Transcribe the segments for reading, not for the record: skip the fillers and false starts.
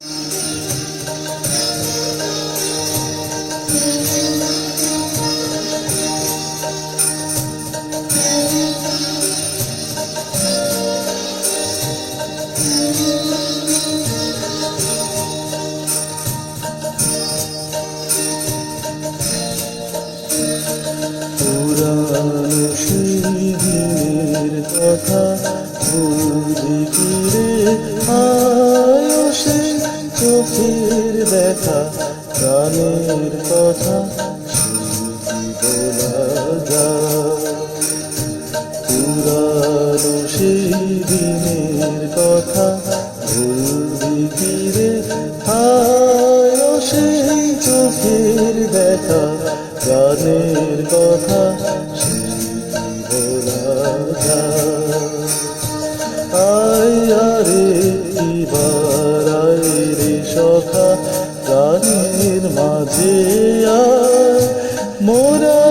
পুরানো সেই দিনের কথা ভুলবি কি রে? আয় সে চোখের দেখা গানের কথা স্মৃতি বলা যায়। পুরানো সেই দিনের কথা ভুলবি কি রে? আয় সেই চোখের দেখা গানের কথা স্মৃতি বলা যায়। আয় আরে এবার আয় রে সখা গানের মাঝে আয়, মোরা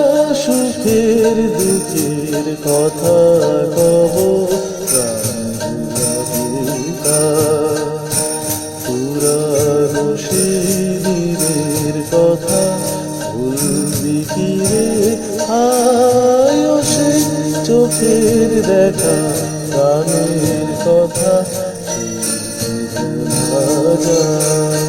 সুখের দুঃখের কথা কব পুরানো সেই দিনের কথা ভুলবি কি রে? আয় সে চোখের দেখা গানের কথা ভোলা যায়।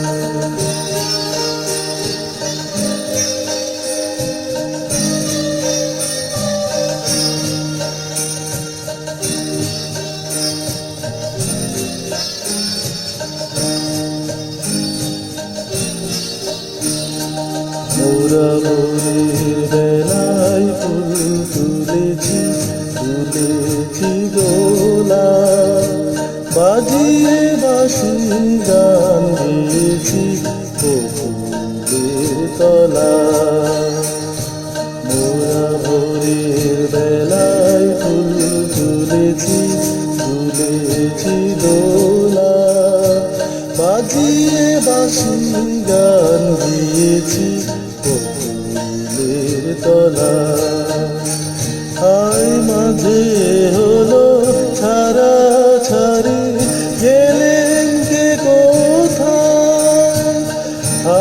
মোরা ভোরের বেলায় ফুল তুলেছি তুলেছি দোলা, বাজিয়ে বাঁশি গান গেয়েছি বকুলের তলা। মোরা ভোরের বেলায় ফুল তুলেছি তুলেছি দোলা, বাজিয়ে বাঁশি গান গেয়েছি বকুলের তলা। আয় মাঝে হলো ছাড়া ছাড়ি গেলেন কে কোথায়,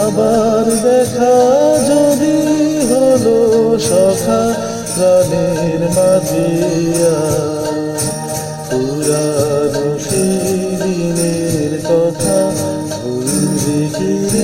আবার দেখা যদি হলো সখা গানের মাঝে। পুরানো সেই দিনের কথা ভুলবি কি রে?